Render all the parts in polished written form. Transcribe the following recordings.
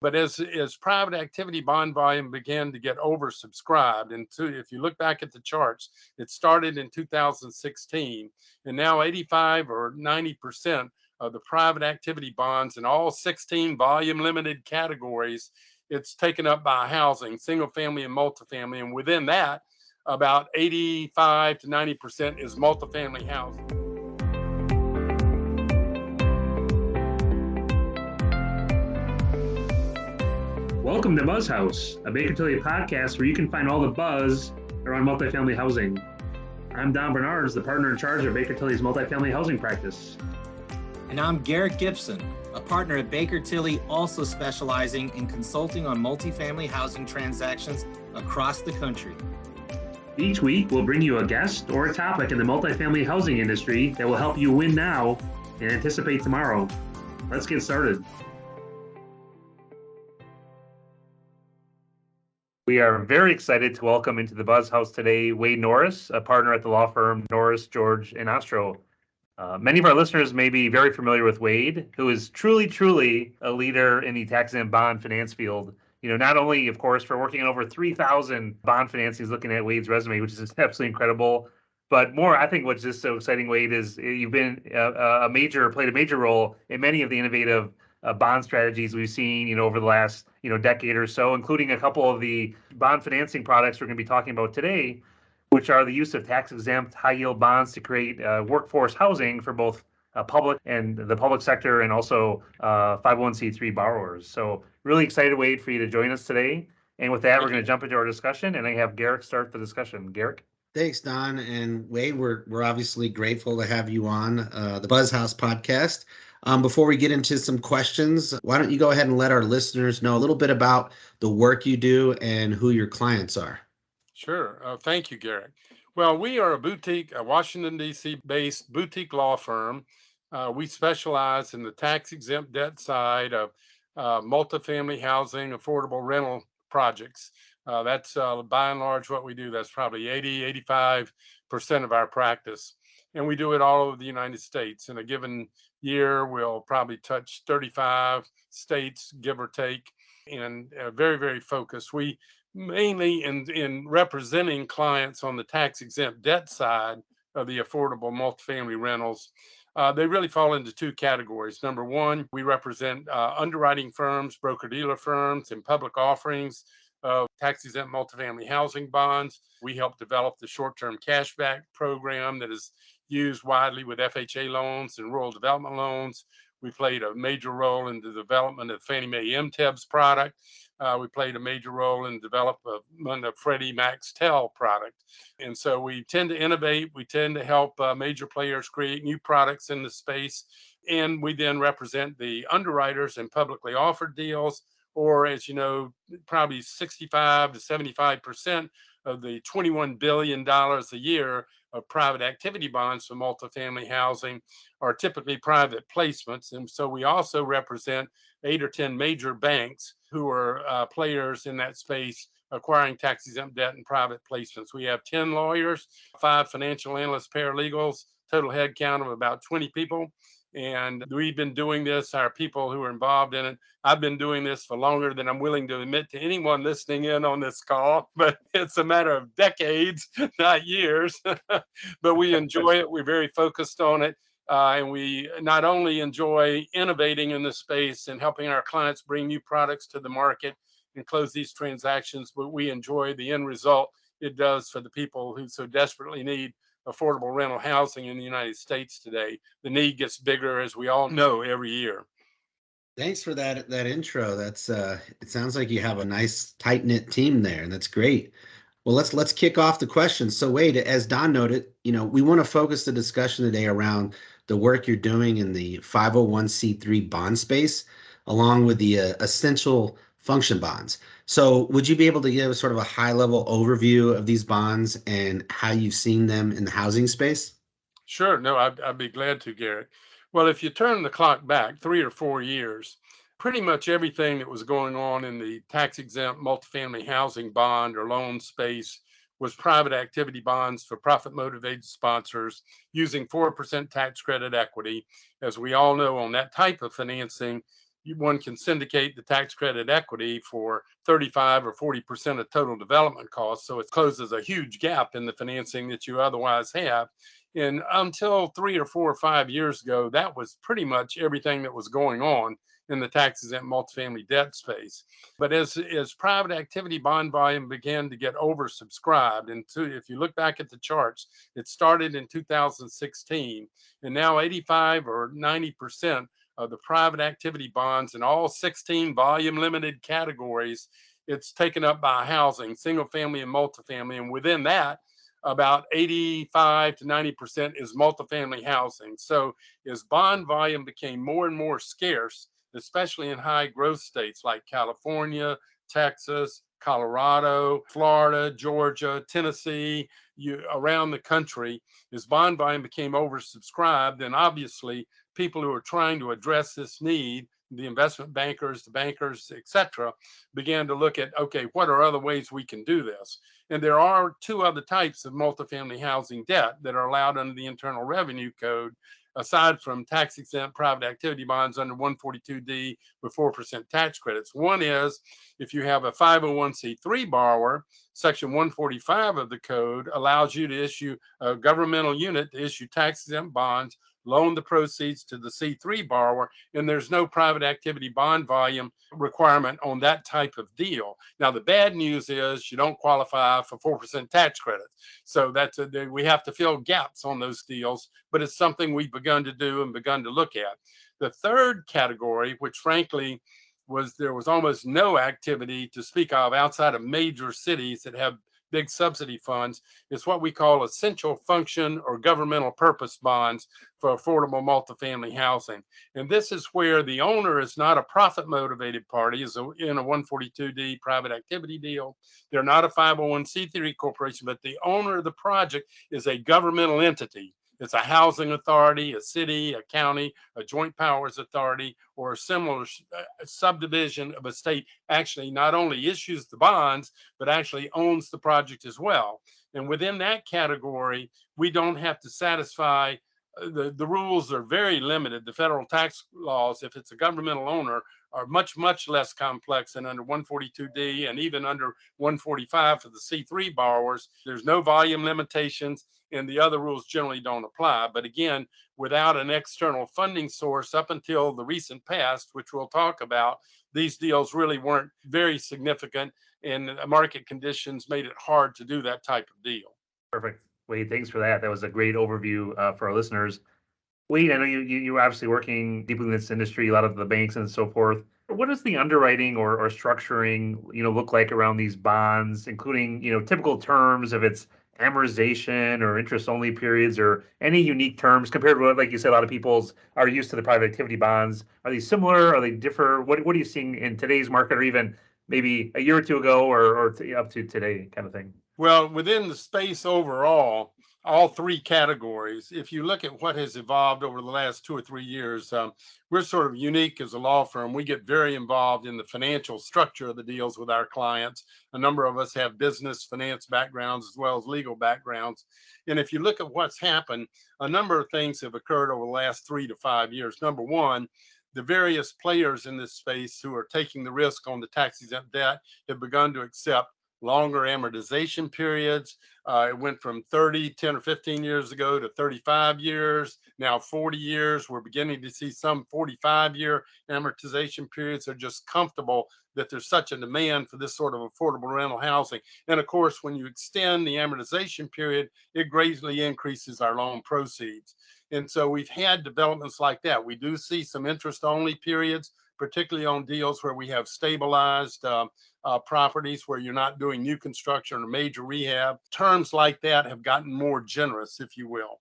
But as private activity bond volume began to get oversubscribed, and if you look back at the charts, it started in 2016, and now 85 or 90% of the private activity bonds in all 16 volume limited categories, it's taken up by housing, single family and multifamily. And within that, about 85 to 90% is multifamily housing. Welcome to Buzz House, a Baker Tilly podcast where you can find all the buzz around multifamily housing. I'm Don Bernards, the partner in charge of Baker Tilly's multifamily housing practice. And I'm Garrick Gibson, a partner at Baker Tilly, also specializing in consulting on multifamily housing transactions across the country. Each week, we'll bring you a guest or a topic in the multifamily housing industry that will help you win now and anticipate tomorrow. Let's get started. We are very excited to welcome into the Buzz House today Wade Norris, a partner at the law firm Norris George Ostrow. Many of our listeners may be very familiar with Wade, who is truly a leader in the tax-exempt bond finance field. You know, not only, of course, for working on over 3,000 bond financings, looking at Wade's resume, which is absolutely incredible, but more, I think what's just so exciting, Wade, is you've been played a major role in many of the innovative bond strategies we've seen, over the last, decade or so, including a couple of the bond financing products we're going to be talking about today, which are the use of tax-exempt high-yield bonds to create workforce housing for both public and the public sector and also 501c3 borrowers. So really excited, Wade, for you to join us today. And with that, we're going to jump into our discussion, and I have Garrick start the discussion. Garrick? Thanks, Don. And Wade, we're obviously grateful to have you on the Buzz House podcast. Before we get into some questions, why don't you go ahead and let our listeners know a little bit about the work you do and who your clients are? Sure. Thank you, Garrick. Well, we are a Washington, D.C. based boutique law firm. We specialize in the tax-exempt debt side of multifamily housing, affordable rental projects. That's by and large what we do. That's probably 85% of our practice. And we do it all over the United States. In a given year, we'll probably touch 35 states, give or take, and very focused. We mainly in representing clients on the tax-exempt debt side of the affordable multifamily rentals. They really fall into two categories. Number one, we represent underwriting firms, broker-dealer firms, and public offerings of tax-exempt multifamily housing bonds. We help develop the short-term cashback program that is used widely with FHA loans and rural development loans. We played a major role in the development of Fannie Mae MTEBS product. We played a major role in development of Freddie Mac's TEL product. And so we tend to innovate. We tend to help major players create new products in the space. And we then represent the underwriters in publicly offered deals, or as you know, probably 65 to 75% of the $21 billion a year of private activity bonds for multifamily housing are typically private placements. And so we also represent 8 or 10 major banks who are players in that space acquiring tax-exempt debt and private placements. We have 10 lawyers, 5 financial analysts, paralegals, total head count of about 20 people. And we've been doing this, our people who are involved in it. I've been doing this for longer than I'm willing to admit to anyone listening in on this call, but it's a matter of decades, not years. But we enjoy it. We're very focused on it. And we not only enjoy innovating in this space and helping our clients bring new products to the market and close these transactions, but we enjoy the end result it does for the people who so desperately need affordable rental housing in the United States today. The need gets bigger, as we all know, every year. Thanks for that intro. That's it sounds like you have a nice tight-knit team there, and that's great. Well, let's kick off the questions. So Wade, as Don noted, we want to focus the discussion today around the work you're doing in the 501c3 bond space, along with the essential function bonds. So would you be able to give sort of a high-level overview of these bonds and how you've seen them in the housing space? Sure. No, I'd be glad to, Garrett. Well, if you turn the clock back 3 or 4 years, pretty much everything that was going on in the tax-exempt multifamily housing bond or loan space was private activity bonds for profit-motivated sponsors using 4% tax credit equity. As we all know, on that type of financing, one can syndicate the tax credit equity for 35 or 40% of total development costs. So it closes a huge gap in the financing that you otherwise have. And until 3 or 4 or 5 years ago, that was pretty much everything that was going on in the tax-exempt multifamily debt space. But as private activity bond volume began to get oversubscribed, and if you look back at the charts, it started in 2016, and now 85 or 90% of the private activity bonds in all 16 volume limited categories, it's taken up by housing, single family and multifamily, and within that, about 85 to 90% is multifamily housing. So as bond volume became more and more scarce, especially in high growth states like California, Texas, Colorado, Florida, Georgia, Tennessee, around the country, as bond volume became oversubscribed, then obviously people who are trying to address this need, the investment bankers, the bankers, et cetera, began to look at, okay, what are other ways we can do this? And there are 2 other types of multifamily housing debt that are allowed under the Internal Revenue Code, aside from tax-exempt private activity bonds under 142D with 4% tax credits. One is if you have a 501c3 borrower, Section 145 of the code allows you to issue a governmental unit to issue tax-exempt bonds, loan the proceeds to the C3 borrower, and there's no private activity bond volume requirement on that type of deal. Now, the bad news is you don't qualify for 4% tax credits. So we have to fill gaps on those deals, but it's something we've begun to do and begun to look at. The third category, which frankly there was almost no activity to speak of outside of major cities that have big subsidy funds, is what we call essential function or governmental purpose bonds for affordable multifamily housing. And this is where the owner is not a profit motivated party, is in a 142D private activity deal. They're not a 501c3 corporation, but the owner of the project is a governmental entity. It's a housing authority, a city, a county, a joint powers authority, or a similar subdivision of a state actually not only issues the bonds, but actually owns the project as well. And within that category, we don't have to satisfy, the rules are very limited. The federal tax laws, if it's a governmental owner, are much, much less complex than under 142D and even under 145 for the C3 borrowers. There's no volume limitations, and the other rules generally don't apply. But again, without an external funding source up until the recent past, which we'll talk about, these deals really weren't very significant, and market conditions made it hard to do that type of deal. Perfect. Wade, thanks for that. That was a great overview for our listeners. Wade, I know you're obviously working deeply in this industry, a lot of the banks and so forth. What does the underwriting or structuring, look like around these bonds, including, typical terms, if it's amortization or interest-only periods or any unique terms compared to what, like you said, a lot of people are used to the private activity bonds? Are they similar? Are they differ? What are you seeing in today's market, or even maybe a year or two ago, or up to today kind of thing? Well, within the space overall, all 3 categories, if you look at what has evolved over the last 2 or 3 years, we're sort of unique as a law firm. We get very involved in the financial structure of the deals with our clients. A number of us have business finance backgrounds as well as legal backgrounds. And if you look at what's happened, a number of things have occurred over the last 3 to 5 years. Number one, the various players in this space who are taking the risk on the tax-exempt debt have begun to accept longer amortization periods. It went from 10 or 15 years ago to 35 years, now 40 years. We're beginning to see some 45-year amortization periods. They're just comfortable that there's such a demand for this sort of affordable rental housing. And of course, when you extend the amortization period, it greatly increases our loan proceeds. And so we've had developments like that. We do see some interest-only periods, particularly on deals where we have stabilized properties where you're not doing new construction or major rehab. Terms like that have gotten more generous, if you will.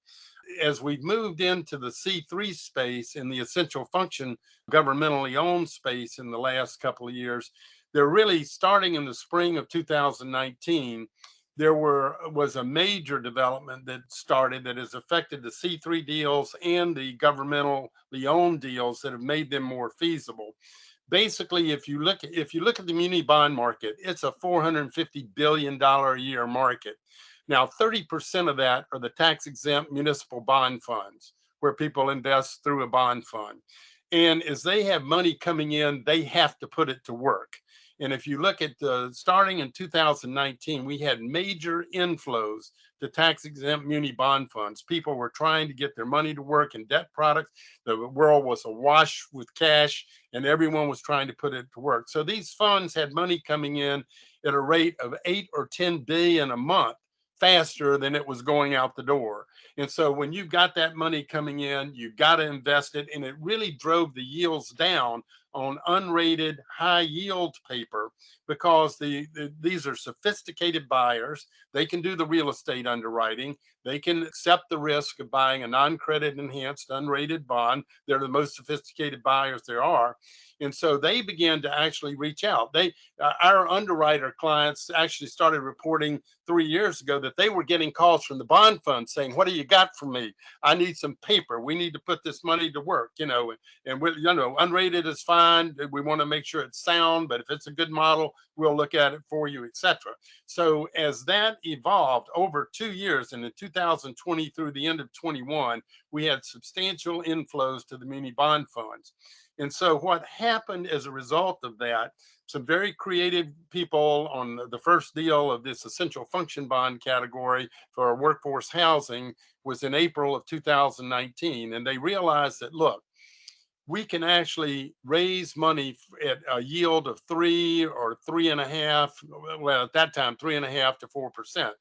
As we've moved into the C3 space in the essential function governmentally owned space in the last couple of years, they're really starting in the spring of 2019. There was a major development that started that has affected the C3 deals and the governmentally owned deals that have made them more feasible. Basically, if you look at the muni bond market, it's a $450 billion a year market. Now, 30% of that are the tax-exempt municipal bond funds, where people invest through a bond fund. And as they have money coming in, they have to put it to work. And if you look at starting in 2019, we had major inflows to tax-exempt muni bond funds. People were trying to get their money to work in debt products. The world was awash with cash, and everyone was trying to put it to work. So these funds had money coming in at a rate of 8 or 10 billion a month, faster than it was going out the door. And so when you've got that money coming in, you've got to invest it. And it really drove the yields down on unrated high yield paper, because these are sophisticated buyers. They can do the real estate underwriting. They can accept the risk of buying a non-credit enhanced unrated bond. They're the most sophisticated buyers there are. And so they began to actually reach out. Our underwriter clients actually started reporting 3 years ago that they were getting calls from the bond fund saying, "What do you got for me? I need some paper. We need to put this money to work, and we, unrated is fine. We want to make sure it's sound, but if it's a good model, we'll look at it for you, etc." So as that evolved over 2 years, and in 2020 through the end of 21, we had substantial inflows to the muni bond funds. And so what happened as a result of that, some very creative people on the first deal of this essential function bond category for workforce housing was in April of 2019. And they realized that, look, we can actually raise money at a yield of 3 or 3.5, well, at that time, 3.5 to 4%.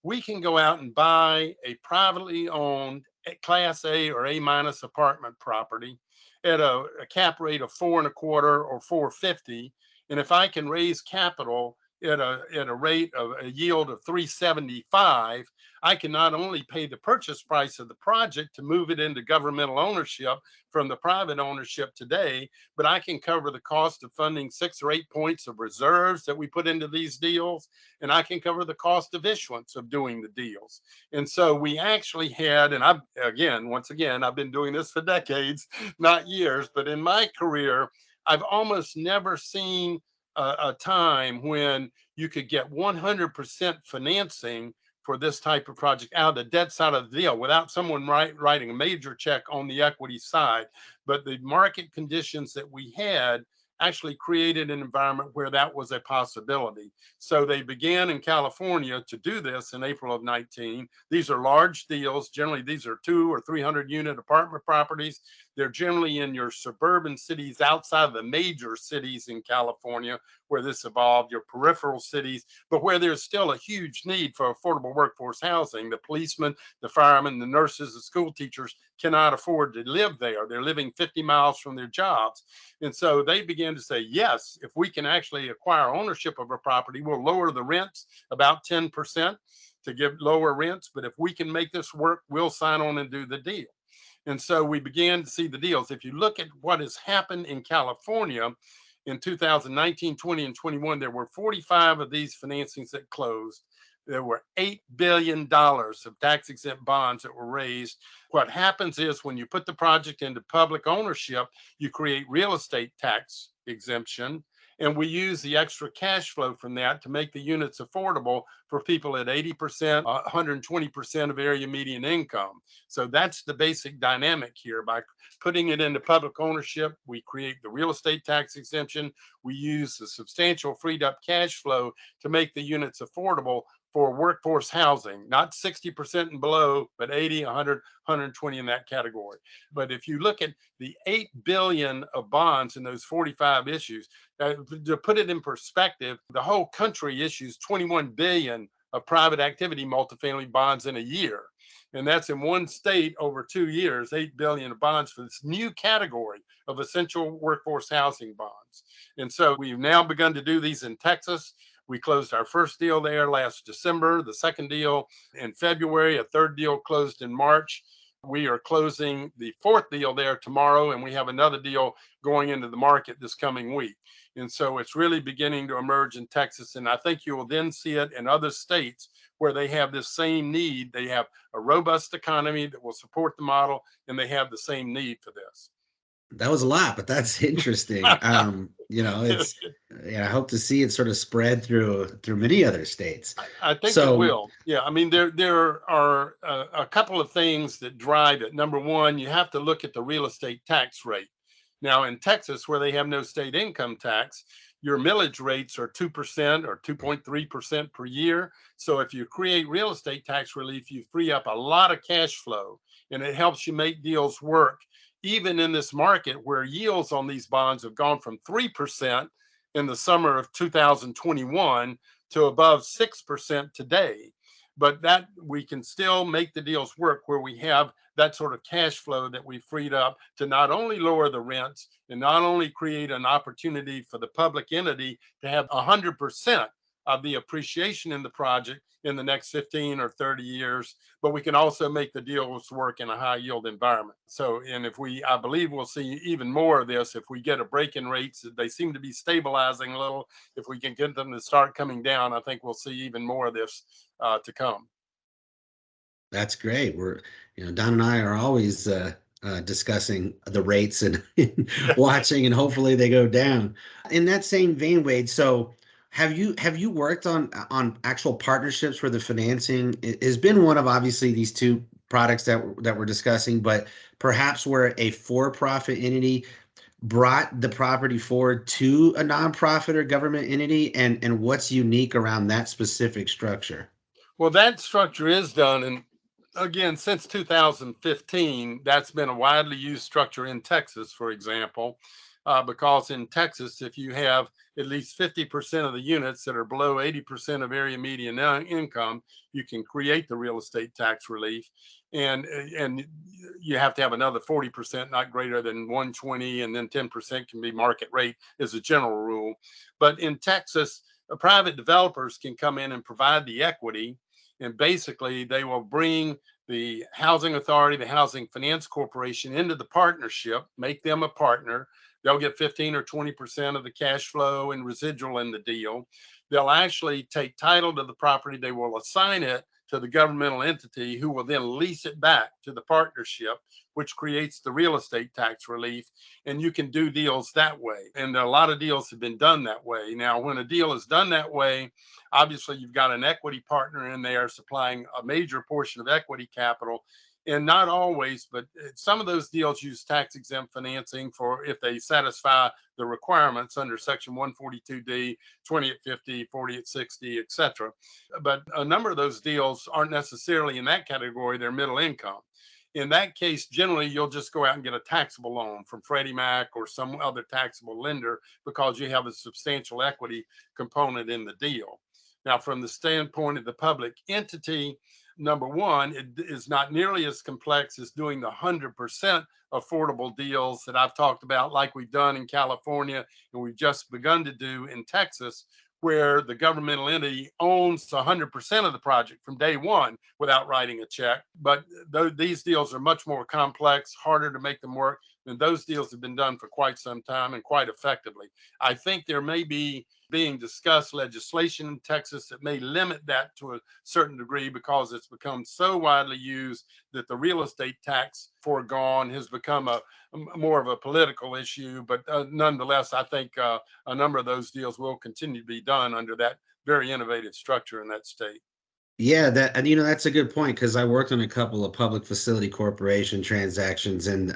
We can go out and buy a privately owned Class A or A minus apartment property at a cap rate of 4.25 or 4.50. And if I can raise capital at a rate of a yield of 3.75, I can not only pay the purchase price of the project to move it into governmental ownership from the private ownership today, but I can cover the cost of funding 6 or 8 points of reserves that we put into these deals, and I can cover the cost of issuance of doing the deals. And so we actually had, and once again, I've been doing this for decades, not years, but in my career, I've almost never seen a time when you could get 100% financing for this type of project out of the debt side of the deal without someone writing a major check on the equity side. But the market conditions that we had actually created an environment where that was a possibility. So they began in California to do this in April of 19. These are large deals. Generally, these are 200 or 300 unit apartment properties. They're generally in your suburban cities outside of the major cities in California where this evolved, your peripheral cities, but where there's still a huge need for affordable workforce housing. The policemen, the firemen, the nurses, the school teachers cannot afford to live there. They're living 50 miles from their jobs. And so they began to say, yes, if we can actually acquire ownership of a property, we'll lower the rents about 10% to give lower rents. But if we can make this work, we'll sign on and do the deal. And so we began to see the deals. If you look at what has happened in California in 2019, 20, and 21, there were 45 of these financings that closed. There were $8 billion of tax-exempt bonds that were raised. What happens is when you put the project into public ownership, you create real estate tax exemption. And we use the extra cash flow from that to make the units affordable for people at 80%, 120% of area median income. So that's the basic dynamic here. By putting it into public ownership, we create the real estate tax exemption. We use the substantial freed up cash flow to make the units affordable for workforce housing, not 60% and below, but 80, 100, 120 in that category. But if you look at the 8 billion of bonds in those 45 issues, to put it in perspective, the whole country issues 21 billion of private activity multifamily bonds in a year. And that's in one state over 2 years, 8 billion of bonds for this new category of essential workforce housing bonds. And so we've now begun to do these in Texas. We closed our first deal there last December, the second deal in February, a third deal closed in March. We are closing the fourth deal there tomorrow, and we have another deal going into the market this coming week. And so it's really beginning to emerge in Texas. And I think you will then see it in other states where they have this same need. They have a robust economy that will support the model, and they have the same need for this. That was a lot, but that's interesting. It's I hope to see it sort of spread through many other states. I think it will. Yeah, I mean, there are a couple of things that drive it. Number one, you have to look at the real estate tax rate. Now, in Texas, where they have no state income tax, your millage rates are 2% or 2.3% per year. So if you create real estate tax relief, you free up a lot of cash flow, and it helps you make deals work, even in this market where yields on these bonds have gone from 3% in the summer of 2021 to above 6% today. But that we can still make the deals work where we have that sort of cash flow that we freed up to not only lower the rents and not only create an opportunity for the public entity to have 100% of the appreciation in the project in the next 15 or 30 years, but we can also make the deals work in a high yield environment. So, and if I believe we'll see even more of this if we get a break in rates. They seem to be stabilizing a little. If we can get them to start coming down, I think we'll see even more of this to come. That's great. Don and I are always discussing the rates and watching, and hopefully they go down. In that same vein, Wade, so have you worked on actual partnerships where the financing has been one of obviously these two products that we're discussing, but perhaps where a for-profit entity brought the property forward to a nonprofit or government entity, and what's unique around that specific structure? Well, that structure is done, and again, since 2015, that's been a widely used structure in Texas, for example, because in Texas, if you have at least 50% of the units that are below 80% of area median income, you can create the real estate tax relief. And you have to have another 40% not greater than 120, and then 10% can be market rate as a general rule. But in Texas, private developers can come in and provide the equity, and basically they will bring the housing authority, the housing finance corporation into the partnership, make them a partner. They'll get 15 or 20% of the cash flow and residual in the deal. They'll actually take title to the property. They will assign it to the governmental entity, who will then lease it back to the partnership, which creates the real estate tax relief. And you can do deals that way. And a lot of deals have been done that way. Now, when a deal is done that way, obviously you've got an equity partner in there supplying a major portion of equity capital. And not always, but some of those deals use tax exempt financing for if they satisfy the requirements under Section 142D, 20 at 50, 40 at 60, et cetera. But a number of those deals aren't necessarily in that category. They're middle income. In that case, generally, you'll just go out and get a taxable loan from Freddie Mac or some other taxable lender because you have a substantial equity component in the deal. Now, from the standpoint of the public entity, number one, it is not nearly as complex as doing the 100% affordable deals that I've talked about, like we've done in California and we've just begun to do in Texas, where the governmental entity owns 100% of the project from day one without writing a check. But these deals are much more complex, harder to make them work, and those deals have been done for quite some time and quite effectively. I think there may be being discussed legislation in Texas that may limit that to a certain degree because it's become so widely used that the real estate tax foregone has become more of a political issue. But nonetheless, I think a number of those deals will continue to be done under that very innovative structure in that state. Yeah, that's a good point, because I worked on a couple of public facility corporation transactions, and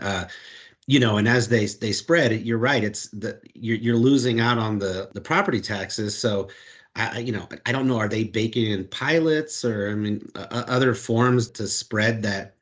and as they spread it, you're right. It's you're losing out on the property taxes. So, I don't know. Are they baking in pilots or other forms to spread that,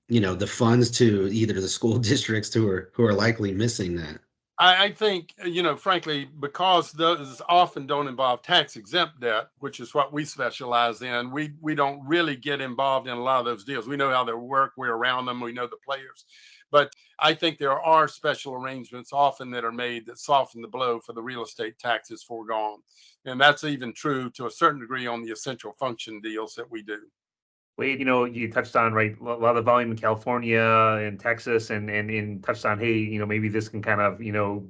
the funds to either the school districts who are likely missing that? I think, frankly, because those often don't involve tax exempt debt, which is what we specialize in, we don't really get involved in a lot of those deals. We know how they work. We're around them. We know the players. But I think there are special arrangements often that are made that soften the blow for the real estate taxes foregone. And that's even true to a certain degree on the essential function deals that we do. Wade, you touched on, right, a lot of the volume in California and Texas, and touched on, hey, maybe this can kind of,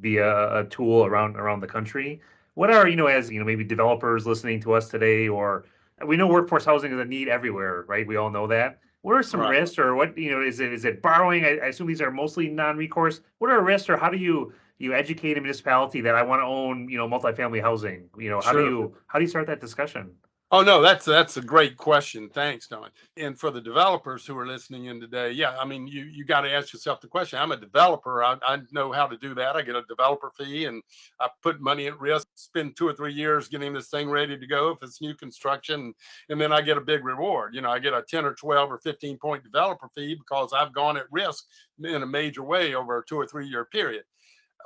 be a tool around the country. What are, as, maybe developers listening to us today, or we know workforce housing is a need everywhere, right? We all know that. What are some risks, or what, is it borrowing? I assume these are mostly non-recourse. What are risks, or how do you educate a municipality that I want to own, multifamily housing? How do you start that discussion? Oh, no, that's a great question. Thanks, Don. And for the developers who are listening in today, yeah, I mean, you got to ask yourself the question. I'm a developer. I know how to do that. I get a developer fee and I put money at risk, spend 2 or 3 years getting this thing ready to go if it's new construction. And then I get a big reward. I get a 10 or 12 or 15 point developer fee because I've gone at risk in a major way over a 2 or 3 year period.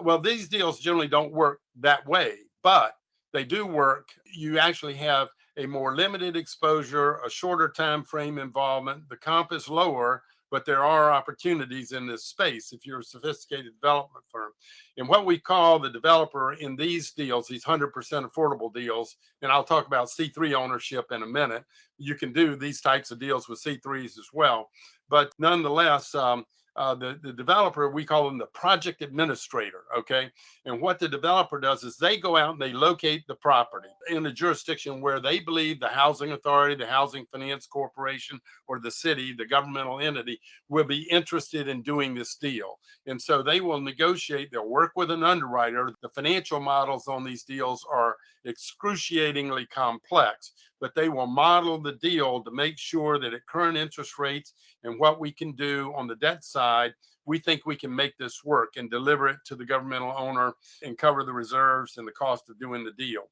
Well, these deals generally don't work that way, but they do work. You actually have a more limited exposure, a shorter time frame involvement. The comp is lower, but there are opportunities in this space if you're a sophisticated development firm. And what we call the developer in these deals, these 100% affordable deals, and I'll talk about C3 ownership in a minute. You can do these types of deals with C3s as well. But nonetheless, the developer, we call them the project administrator, okay? And what the developer does is they go out and they locate the property in a jurisdiction where they believe the housing authority, the housing finance corporation, or the city, the governmental entity, will be interested in doing this deal. And so they will negotiate, they'll work with an underwriter. The financial models on these deals are excruciatingly complex, but they will model the deal to make sure that at current interest rates and what we can do on the debt side, we think we can make this work and deliver it to the governmental owner and cover the reserves and the cost of doing the deal.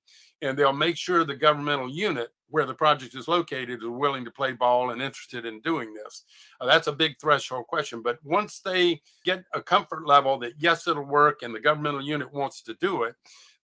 And they'll make sure the governmental unit where the project is located is willing to play ball and interested in doing this. That's a big threshold question. But once they get a comfort level that, yes, it'll work and the governmental unit wants to do it,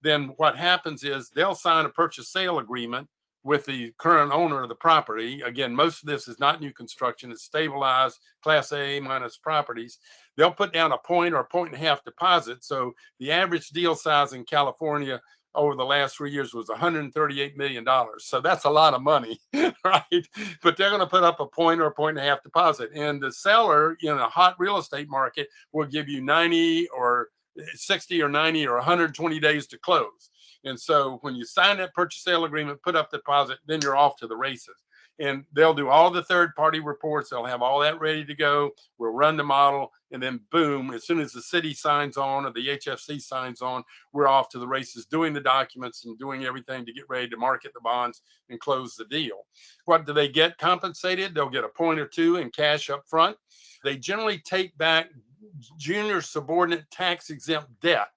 then what happens is they'll sign a purchase sale agreement with the current owner of the property. Again, most of this is not new construction. It's stabilized Class A minus properties. They'll put down a point or a point and a half deposit. So the average deal size in California over the last 3 years was $138 million. So that's a lot of money, right? But they're going to put up a point or a point and a half deposit. And the seller in a hot real estate market will give you 90 or 60 or 90 or 120 days to close. And so when you sign that purchase sale agreement, put up the deposit, then you're off to the races. And they'll do all the third party reports. They'll have all that ready to go. We'll run the model. And then boom, as soon as the city signs on or the HFC signs on, we're off to the races doing the documents and doing everything to get ready to market the bonds and close the deal. What do they get compensated? They'll get a point or two in cash up front. They generally take back junior subordinate tax exempt debt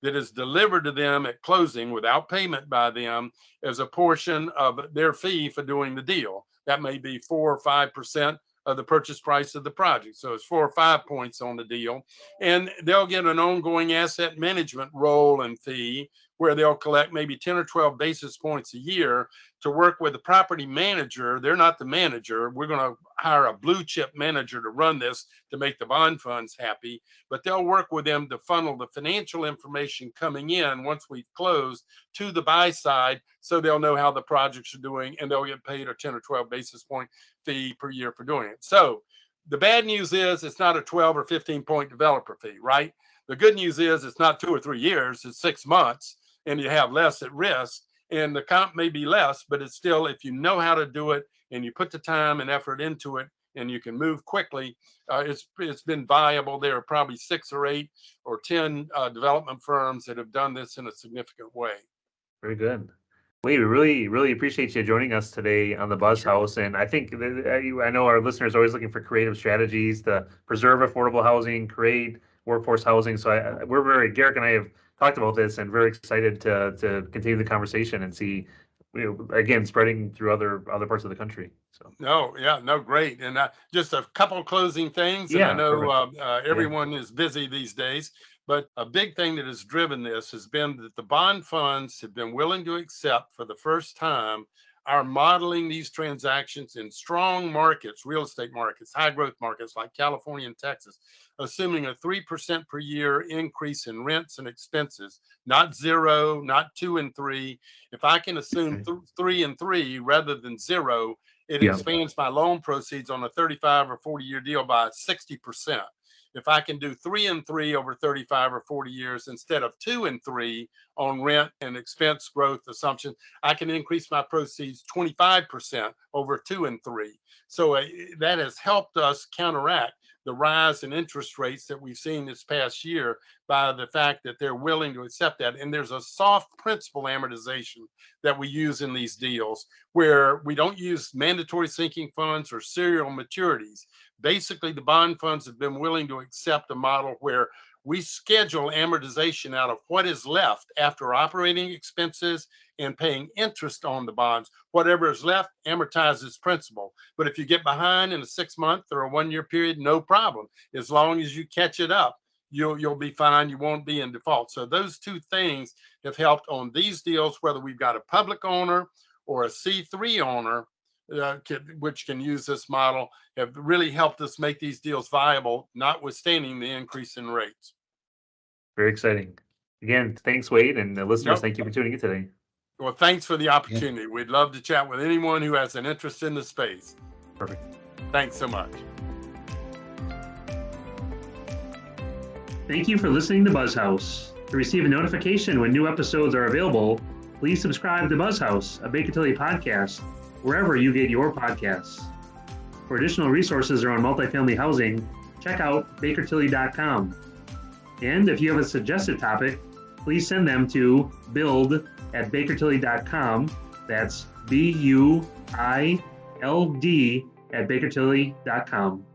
that is delivered to them at closing without payment by them as a portion of their fee for doing the deal. That may be 4 or 5% of the purchase price of the project. So it's 4 or 5 points on the deal. And they'll get an ongoing asset management role and fee where they'll collect maybe 10 or 12 basis points a year to work with the property manager. They're not the manager. We're going to hire a blue chip manager to run this to make the bond funds happy, but they'll work with them to funnel the financial information coming in once we've closed to the buy side so they'll know how the projects are doing and they'll get paid a 10 or 12 basis point fee per year for doing it. So the bad news is it's not a 12 or 15 point developer fee, right? The good news is it's not 2 or 3 years, it's 6 months and you have less at risk. And the comp may be less, but it's still, if you know how to do it and you put the time and effort into it and you can move quickly, it's been viable. There are probably 6 or 8 or 10 development firms that have done this in a significant way. Very good. Wade, we really appreciate you joining us today on the Buzz House. And I think I know our listeners are always looking for creative strategies to preserve affordable housing, create workforce housing. So Garrick and I have talked about this and very excited to continue the conversation and see, again, spreading through other parts of the country. So Great. And just a couple closing things. And I know everyone is busy these days, but a big thing that has driven this has been that the bond funds have been willing to accept for the first time our modeling these transactions in strong markets, real estate markets, high growth markets like California and Texas, assuming a 3% per year increase in rents and expenses, not 0, not 2 and 3. If I can assume 3 and 3 rather than 0, it expands my loan proceeds on a 35 or 40 year deal by 60%. If I can do 3 and 3 over 35 or 40 years instead of 2 and 3 on rent and expense growth assumption, I can increase my proceeds 25% over 2 and 3. So that has helped us counteract the rise in interest rates that we've seen this past year by the fact that they're willing to accept that. And there's a soft principal amortization that we use in these deals where we don't use mandatory sinking funds or serial maturities. Basically, the bond funds have been willing to accept a model where we schedule amortization out of what is left after operating expenses and paying interest on the bonds. Whatever is left amortizes principal. But if you get behind in a 6-month or a 1-year period, no problem. As long as you catch it up, you'll be fine. You won't be in default. So those two things have helped on these deals, whether we've got a public owner or a C3 owner, which can use this model, have really helped us make these deals viable, notwithstanding the increase in rates. Very exciting. Again, thanks, Wade, and the listeners, thank you for tuning in today. Well, thanks for the opportunity. We'd love to chat with anyone who has an interest in the space. Perfect. Thanks so much. Thank you for listening to Buzz House. To receive a notification when new episodes are available, please subscribe to Buzz House, a Baker Tilly podcast, wherever you get your podcasts. For additional resources around multifamily housing, check out bakertilly.com. And if you have a suggested topic, please send them to build@bakertilly.com. That's BUILD@bakertilly.com.